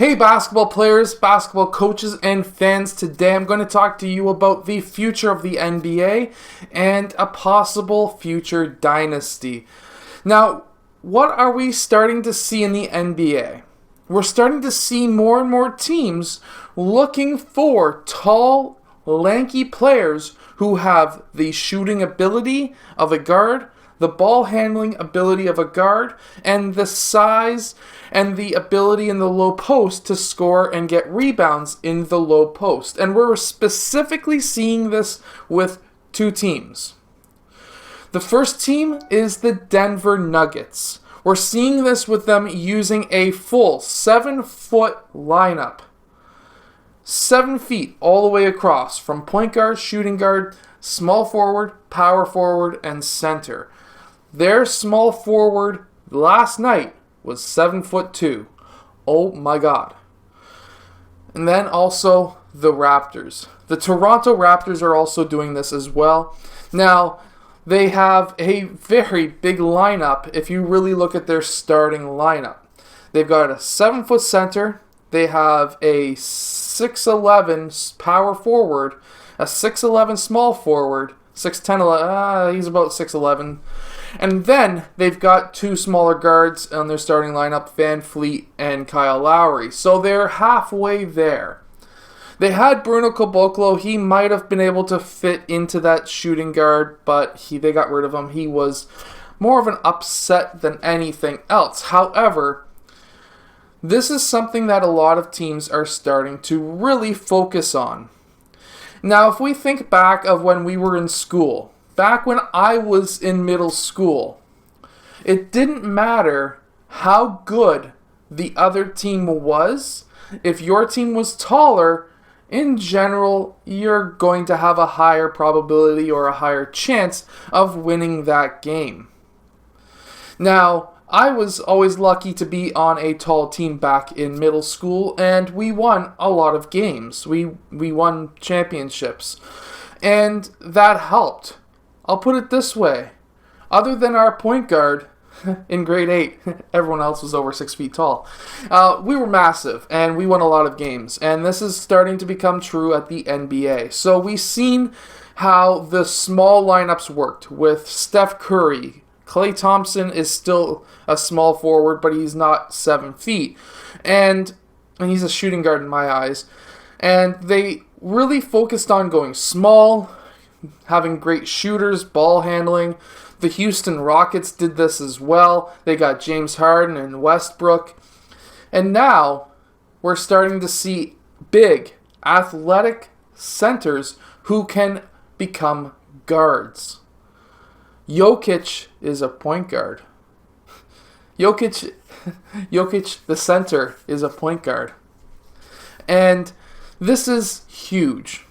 Hey basketball players, basketball coaches, and fans. Today I'm going to talk to you about the future of the NBA and a possible future dynasty. Now, what are we starting to see in the NBA? We're starting to see more and more teams looking for tall, lanky players who have the shooting ability of a guard, the ball handling ability of a guard, and the size and the ability in the low post to score and get rebounds in the low post. And we're specifically seeing this with two teams. The first team is the Denver Nuggets. We're seeing this with them using a full 7-foot lineup. 7 feet all the way across, from point guard, shooting guard, small forward, power forward, and center. Their small forward last night was 7'2". Oh my God. And then also the Raptors. The Toronto Raptors are also doing this as well. Now, they have a very big lineup if you really look at their starting lineup. They've got a 7-foot center. They have a 6'11 power forward, a 6'11 small forward, 6'10, he's about 6'11. And then they've got two smaller guards on their starting lineup, Van Fleet and Kyle Lowry. So they're halfway there. They had Bruno Caboclo. He might have been able to fit into that shooting guard, but they got rid of him. He was more of an upset than anything else. However, this is something that a lot of teams are starting to really focus on. Now, if we think back of when we were in school, back when I was in middle school, it didn't matter how good the other team was. If your team was taller, in general, you're going to have a higher probability or a higher chance of winning that game. Now, I was always lucky to be on a tall team back in middle school, and we won a lot of games. We won championships, and that helped. I'll put it this way. Other than our point guard in grade 8, everyone else was over 6 feet tall. We were massive, and we won a lot of games, and this is starting to become true at the NBA. So we've seen how the small lineups worked with Steph Curry. Klay Thompson is still a small forward, but he's not 7 feet. And he's a shooting guard in my eyes. And they really focused on going small, having great shooters, ball handling. The Houston Rockets did this as well. They got James Harden and Westbrook. And now we're starting to see big, athletic centers who can become guards. Jokic is a point guard. Jokic, the center, is a point guard. And this is huge.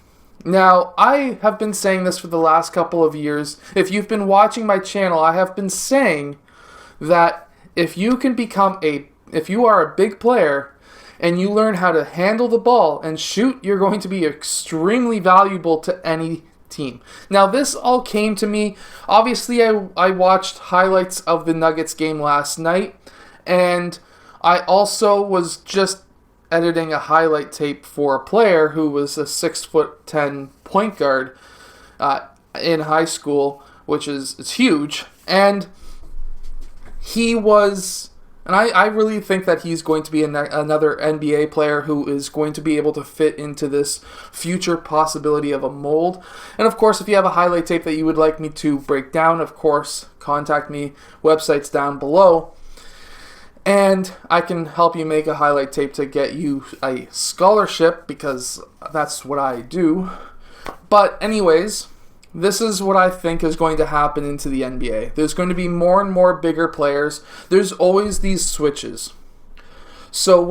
Now, I have been saying this for the last couple of years. If you've been watching my channel, I have been saying that if you are a big player and you learn how to handle the ball and shoot, you're going to be extremely valuable to any team. Now, this all came to me. Obviously, I watched highlights of the Nuggets game last night, and I also was just editing a highlight tape for a player who was a 6'10" point guard in high school, which is huge. And he was, and I really think that he's going to be another NBA player who is going to be able to fit into this future possibility of a mold. And of course, if you have a highlight tape that you would like me to break down, of course, contact me. Website's down below. And I can help you make a highlight tape to get you a scholarship, because that's what I do. But anyways, this is what I think is going to happen into the NBA. There's going to be more and more bigger players. There's always these switches. So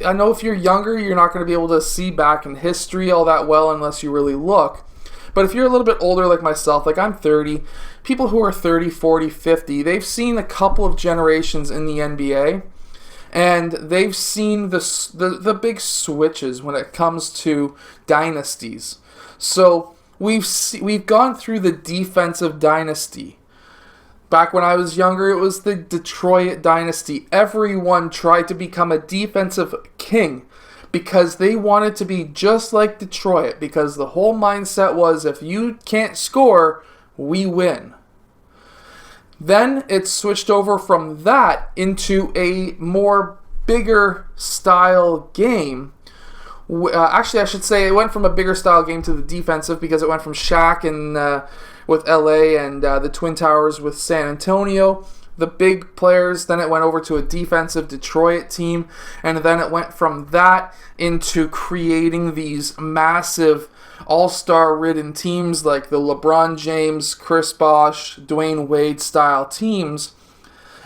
I know if you're younger, you're not going to be able to see back in history all that well unless you really look. But if you're a little bit older like myself, like I'm 30, people who are 30, 40, 50, they've seen a couple of generations in the NBA, and they've seen the big switches when it comes to dynasties. So we've gone through the defensive dynasty. Back when I was younger, it was the Detroit dynasty. Everyone tried to become a defensive king, because they wanted to be just like Detroit, because the whole mindset was, if you can't score, we win. Then it switched over from that into a more bigger style game. Actually, I should say it went from a bigger style game to the defensive, because it went from Shaq and with LA and the Twin Towers with San Antonio, the big players. Then it went over to a defensive Detroit team, and then it went from that into creating these massive all-star ridden teams like the LeBron James, Chris Bosh, Dwayne Wade style teams.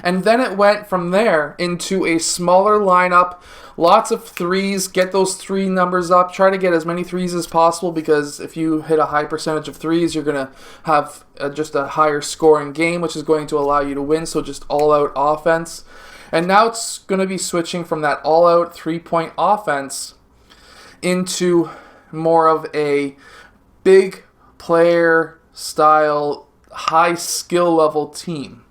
And then it went from there into a smaller lineup, lots of threes, get those three numbers up, try to get as many threes as possible, because if you hit a high percentage of threes, you're going to have just a higher scoring game, which is going to allow you to win, so just all-out offense. And now it's going to be switching from that all-out three-point offense into more of a big player style, high skill level team.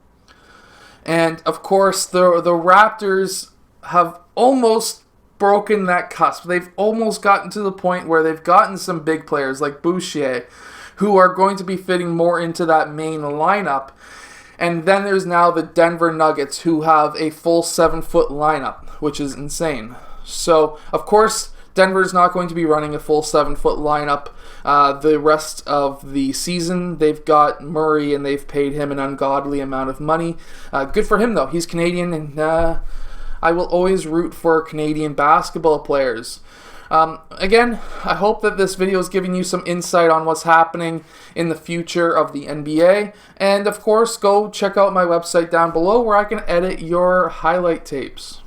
And of course, the Raptors have almost broken that cusp. They've almost gotten to the point where they've gotten some big players like Boucher, who are going to be fitting more into that main lineup. And then there's now the Denver Nuggets, who have a full 7-foot lineup, which is insane. So, of course, Denver's not going to be running a full 7-foot lineup the rest of the season. They've got Murray, and they've paid him an ungodly amount of money. Good for him, though. He's Canadian, and I will always root for Canadian basketball players. Again, I hope that this video is giving you some insight on what's happening in the future of the NBA. And, of course, go check out my website down below where I can edit your highlight tapes.